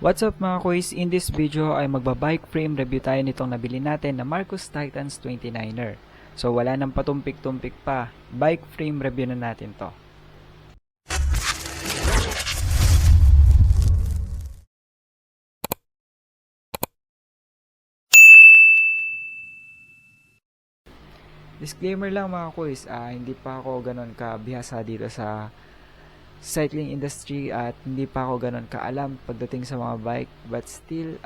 What's up mga kuys? In this video ay magbabike frame review tayo nitong nabili natin na Marcos Titans 29er. So wala nang patumpik-tumpik pa, bike frame review na natin to. Disclaimer lang mga kuys, hindi pa ako ganon kabihasa dito sa cycling industry at hindi pa ako ganon kaalam pagdating sa mga bike, but still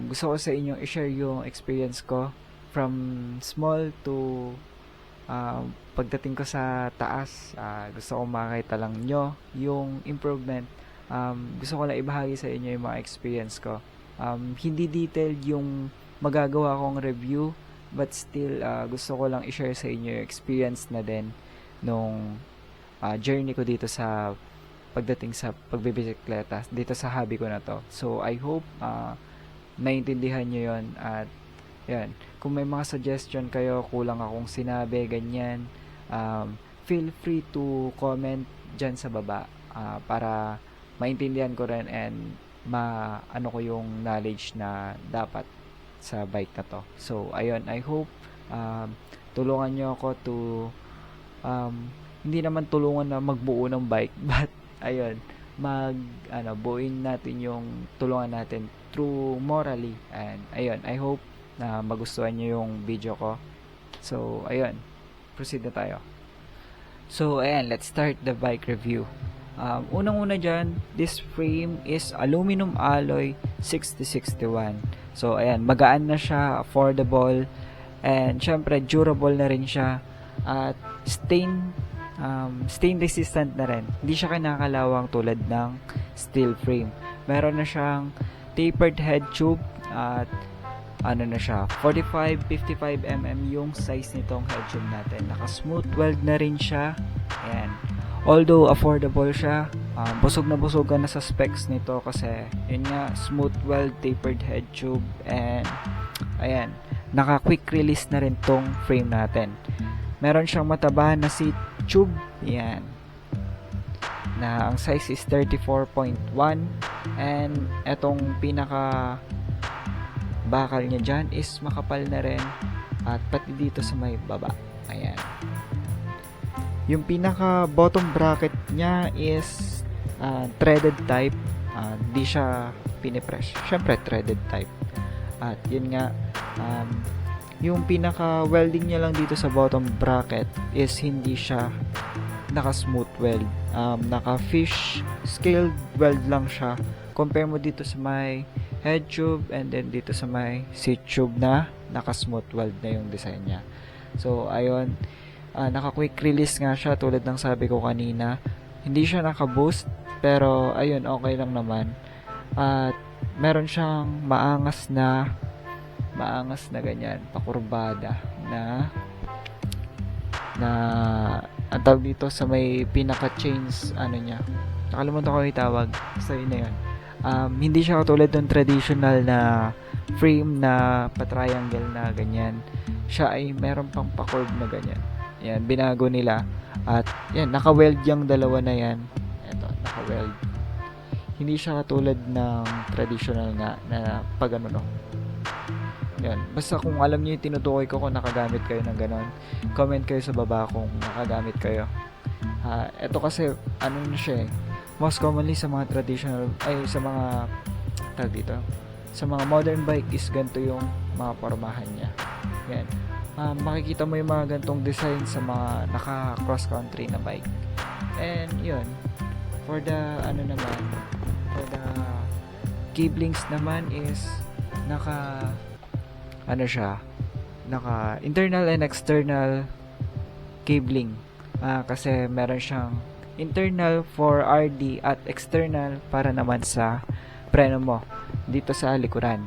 gusto ko sa inyong i-share yung experience ko from small to pagdating ko sa taas. Gusto ko makita lang nyo yung improvement. Gusto ko lang ibahagi sa inyo yung mga experience ko. Hindi detailed yung magagawa kong review, but still gusto ko lang i-share sa inyo yung experience na din nung journey ko dito sa pagdating sa pagbibisikleta dito sa hobby ko na to. So I hope maintindihan nyo yon. At yan, kung may mga suggestion kayo, kulang akong sinabi, ganyan, feel free to comment dyan sa baba para maintindihan ko rin and ano ko yung knowledge na dapat sa bike na to. So ayun, I hope tulungan nyo ako to hindi naman tulungan na magbuo ng bike but ayun, buuin natin yung tulungan natin through morally. And ayun, I hope na magustuhan nyo yung video ko. So ayun, proceed na tayo. So ayan, let's start the bike review. Unang-una dyan, this frame is aluminum alloy 6061. So ayan, magaan na siya, affordable, and syempre durable na rin siya, at stain resistant na rin. Hindi siya kinakalawang tulad ng steel frame. Meron na siyang tapered head tube at na siya, 45-55 mm yung size nitong head tube natin. Naka-smooth weld na rin siya. Ayan. Although affordable siya, busog na busog ka na sa specs nito kasi yun nga, smooth weld, tapered head tube, and ayan, naka-quick release na rin tong frame natin. Meron siyang mataba na seat tube, yan, na ang size is 34.1, and etong pinaka bakal niya dyan is makapal na rin, at pati dito sa may baba, ayan. Yung pinaka bottom bracket niya is threaded type, di siya pinipress, syempre threaded type. At yun nga, yung pinaka welding niya lang dito sa bottom bracket is hindi siya naka smooth weld, naka fish scale weld lang siya. Compare mo dito sa may head tube and then dito sa may seat tube na naka smooth weld na yung design niya. So ayun, naka quick release nga siya tulad ng sabi ko kanina. Hindi siya naka boost, pero ayun, okay lang naman. At meron siyang maangas na ganyan, pakurbada na ang tawag dito sa may pinaka chains, niya, nakalimutan ko yung tawag sa yun na yun. Hindi siya katulad ng traditional na frame na pa-triangle na ganyan. Siya ay meron pang pa-curve na ganyan. Yan, binago nila. At yan, naka-weld yung dalawa na yan. Ito, naka-weld. Hindi siya katulad ng traditional nga na pag no. Yan. Basta kung alam niyo yung tinutukoy ko kung nakagamit kayo ng ganon, comment kayo sa baba kung nakagamit kayo. Ito kasi, na siya most commonly sa mga traditional, sa mga tag dito, sa mga modern bike is ganito yung mga pormahan niya. Yan. Makikita mo yung mga gantong design sa mga naka cross country na bike. And yun, for the for the cablings naman is naka internal and external cabling. Kasi meron siyang internal for RD at external para naman sa preno mo dito sa likuran.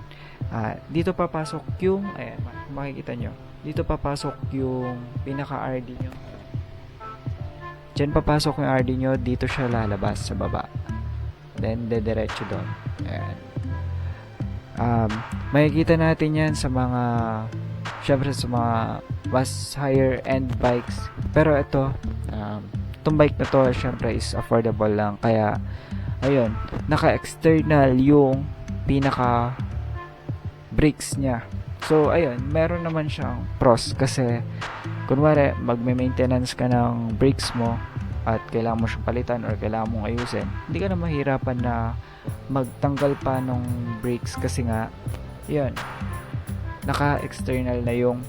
Dito papasok yung, ayan, makikita nyo, dito papasok yung pinaka RD nyo. Diyan papasok yung RD nyo, dito siya lalabas sa baba, then dediretso doon. Ayan. Makikita natin yan sa mga, syempre sa mga mas higher end bikes, pero ito, itong bike na to syempre is affordable lang, kaya ayun, naka-external yung pinaka brakes niya. So, ayun, meron naman siyang pros kasi kunwari, magme-maintenance ka ng brakes mo at kailangan mo siyang palitan or kailangan mong ayusin, hindi ka na mahirapan na magtanggal pa ng brakes kasi nga, yun, naka-external na yung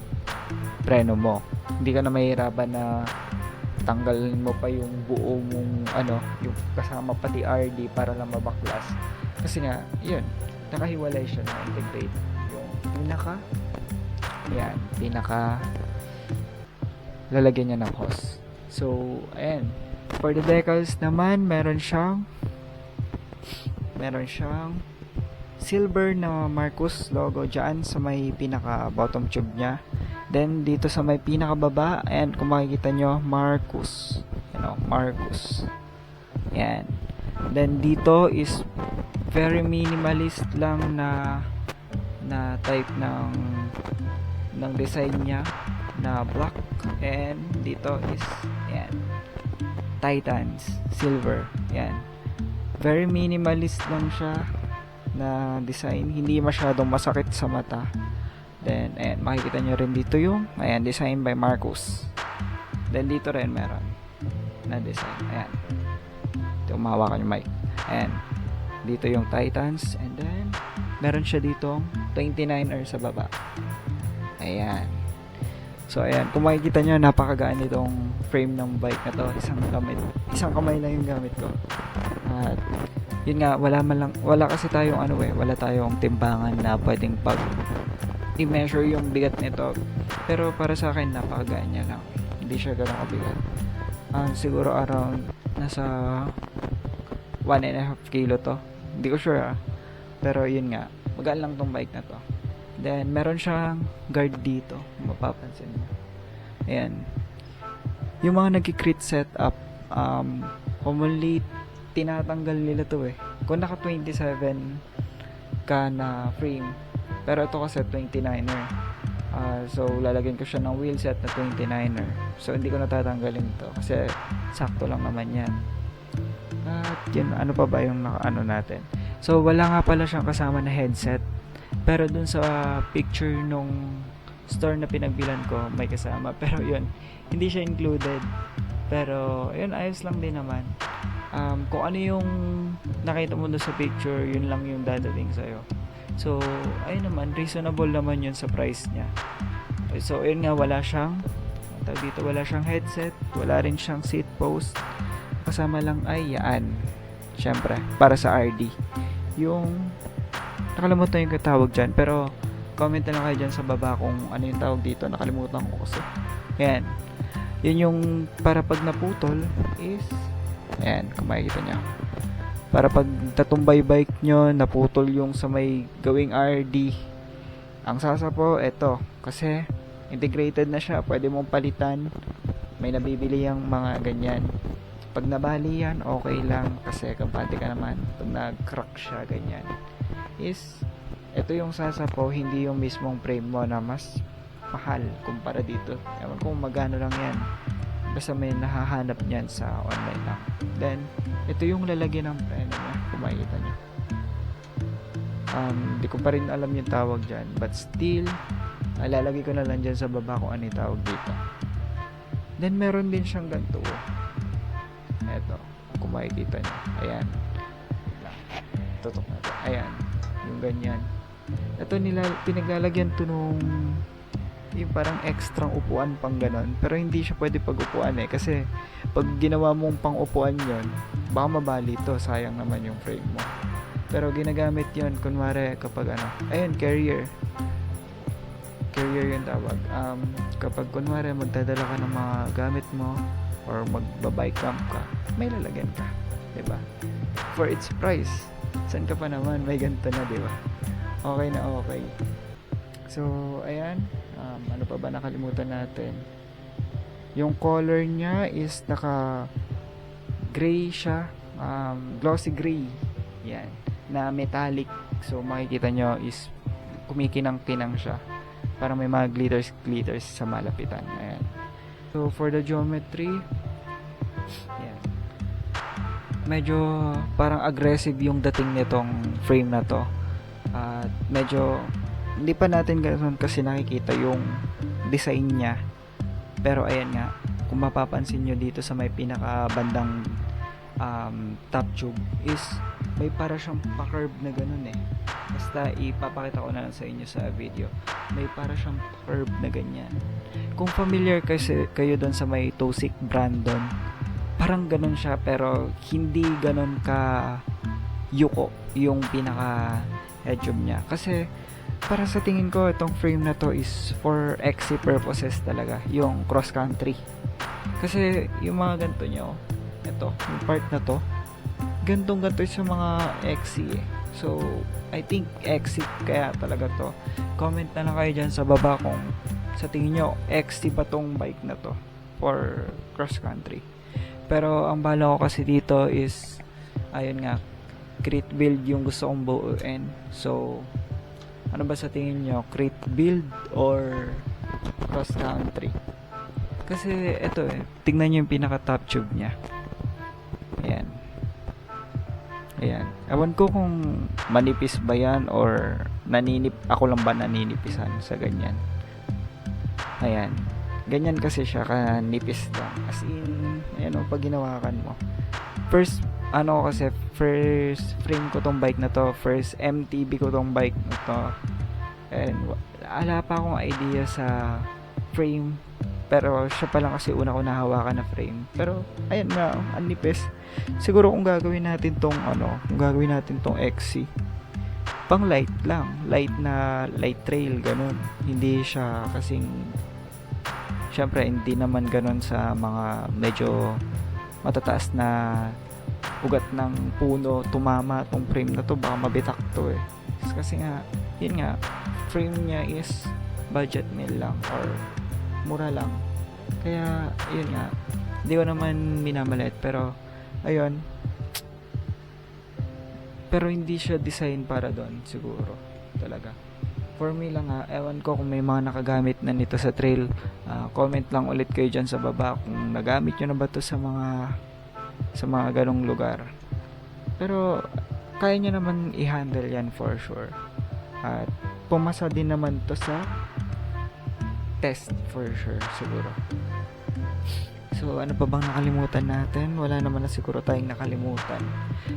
preno mo. Hindi ka na mahirapan na tanggalin mo pa yung buo mong yung kasama pati RD para lang mabaklas. Kasi nga, yun, nakahiwalay siya na integrate. Yung pinaka lalagyan niya ng hose. So, ayan. For the decals naman, meron siyang silver na Marcus logo dyan sa may pinaka bottom tube niya. Then, dito sa may pinaka baba, and kung makikita nyo, Marcus. Marcus. Ayan. Then, dito is very minimalist lang na type ng design niya na black, and dito is yan, Titans silver. Yan, very minimalist lang siya na design, hindi masyadong masakit sa mata. Then ayan, makikita nyo rin dito yung design by Marcus. Then dito rin meron na design, ayan, ito, mahawakan yung mic. Ayan, dito yung Titans, and then meron siya ditong 29er sa baba. Ayan. So, ayan. Kung makikita nyo, napakagaan itong frame ng bike na to. Isang kamay lang yung gamit ko. At, yun nga, wala kasi tayong wala tayong timbangan na pwedeng i-measure yung bigat nito. Pero para sa akin, napakagaan niya lang. Hindi siya ganun kabigat. Siguro around, nasa 1.5 kilo to. Hindi ko sure Pero yun nga, magaan lang tong bike na to. Then, meron siyang guard dito. Mapapansin mo. Ayan. Yung mga nag-crit setup, commonly, tinatanggal nila to Kung naka 27 ka na frame, pero ito kasi 29er. So, lalagyan ko siya ng wheel set na 29er. So, hindi ko natatanggalin to kasi sakto lang naman yan. At yun, ano pa ba yung natin? So, wala nga pala siyang kasama na headset. Pero dun sa picture nung store na pinagbilan ko, may kasama. Pero yun, hindi siya included. Pero, yun, ayos lang din naman. Kung ano yung nakita mo dun sa picture, yun lang yung dadating sa'yo. So, ayun naman, reasonable naman yun sa price niya. So, yun nga, wala siyang headset, wala rin siyang seat post. Kasama lang ay yan. Syempre, para sa RD. Yung nakalimutan yung tawag dyan, pero comment na lang kayo dyan sa baba kung ano yung tawag dito, nakalimutan ko kasi. Ayan, yun yung para pag naputol is ayan, kung makikita nyo, para pag tatumbay bike nyo, naputol yung sa may gawing RD, ang sasa po, eto, kasi integrated na siya, pwede mong palitan, may nabibili yung mga ganyan. Pag nabali yan, okay lang kasi kampante ka naman pag nag-crack siya, ganyan is, ito yung sasa po, hindi yung mismong frame mo na mas mahal kumpara dito. Ewan kung magano lang yan, basta may nahahanap niyan sa online lang. Then, ito yung lalagyan ng preno niya, kung makikita nyo. Di ko pa rin alam yung tawag dyan, but still, lalagay ko na lang dyan sa baba kung ano yung tawag dito. Then, meron din siyang ganito. Eto, kung makikita nyo. Ayan. Tutok natin. Ayan. Yung ganyan. Ito pinaglalagyan to nung yung parang extra upuan pang ganon. Pero hindi siya pwede pag-upuan kasi pag ginawa mong pang upuan yon, baka mabali to. Sayang naman yung frame mo. Pero ginagamit yon kunwari kapag ayun, carrier yung tawag. Kapag kunwari magdadala ka ng mga gamit mo or magbabike camp ka, may lalagyan ka, diba? For its price, saan ka pa naman, may ganito na, diba? Okay na okay. So, ayan, ano pa ba nakalimutan natin? Yung color niya is naka gray siya, glossy gray, yan, na metallic. So, makikita nyo is kumikinang-kinang siya, para may mga glitters sa malapitan. Ayan. So, for the geometry, yan. medyo parang aggressive yung dating nitong frame na to. At medyo hindi pa natin ganoon kasi nakikita yung design niya. Pero ayan nga, kung mapapansin nyo dito sa may pinakabandang top tube is may para siyang pa-curve na ganun eh. Basta ipapakita ko na lang sa inyo sa video. May para siyang curve na ganyan. Kung familiar kasi kayo doon sa may Tosik Brandon, parang ganun siya pero hindi ganun ka yuko yung pinaka head tube niya. Kasi para sa tingin ko itong frame na to is for XC purposes talaga, yung cross country. Kasi yung mga ganito nyo, ito, yung part na to, gantong ganito sa mga XC eh. So, I think XC kaya talaga to. Comment na lang kayo dyan sa baba kung sa tingin nyo, XC ba tong bike na to for cross country. Pero ang bala ko kasi dito is, ayun nga, crit build yung gusto kong buuin. So, ano ba sa tingin nyo? Crit build or cross country? Kasi ito eh, tingnan nyo yung pinaka top tube nya. Ayan. Ayan. Ewan ko kung manipis ba yan or ako lang ba naninipisan sa ganyan. Ayan. Ganyan kasi siya, kanipis lang. As in, ayan o, pag ginawakan mo. First frame ko tong bike na to, first MTB ko tong bike na to, and wala pa akong idea sa frame, pero siya pa lang kasi una ko nahawakan na frame. Pero ayan na, ang nipis. Siguro kung gagawin natin tong XC, pang light lang, light trail, ganun. Hindi siya kasing, syempre hindi naman ganun sa mga medyo matataas na ugat ng puno, tumama tong frame na to, baka mabitak to eh. Kasi nga, yun nga, frame niya is budget meal lang or mura lang. Kaya, yun nga, hindi ko naman minamalit, pero ayun, pero hindi siya design para doon siguro talaga. For me lang ha, ewan ko kung may mga nakagamit na nito sa trail. Comment lang ulit kayo dyan sa baba kung nagamit nyo na ba to sa mga ganong lugar. Pero kaya nyo naman i-handle yan for sure. At pumasa din naman to sa test for sure siguro. So ano pa bang nakalimutan natin? Wala naman na siguro tayong nakalimutan.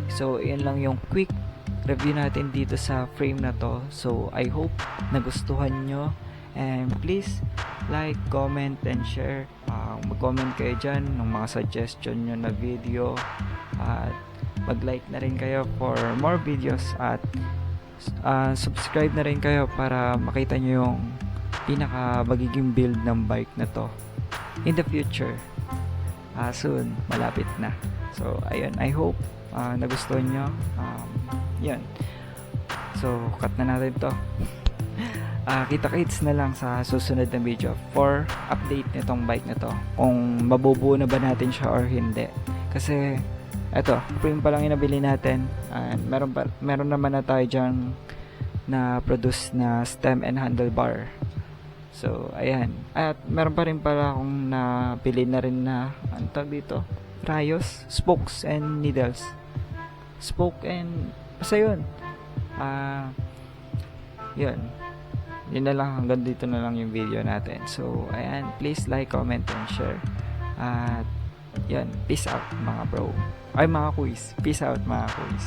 So yan lang yung quick review natin dito sa frame na to. So I hope nagustuhan nyo, and please like, comment, and share. Mag-comment kayo dyan ng mga suggestion nyo na video, at mag-like na rin kayo for more videos, at subscribe na rin kayo para makita nyo yung pinaka magiging build ng bike na to in the future. Soon, malapit na. So ayun, I hope nagustuhan nyo. Yun. So cut na natin to. Kita-kits na lang sa susunod na video for update nitong bike na to, kung mabubuo na ba natin siya or hindi. Kasi eto, frame pa lang yung nabili natin, and meron naman na tayo dyan na produce na stem and handlebar. So ayan, at meron pa rin pala akong nabili na rin na ano tawag dito, rayos, spokes and needles, basta yun. Yun na lang, hanggang dito na lang yung video natin. So ayan, please like, comment, and share. At yan, peace out mga bro. Ay mga quiz, peace out mga quiz.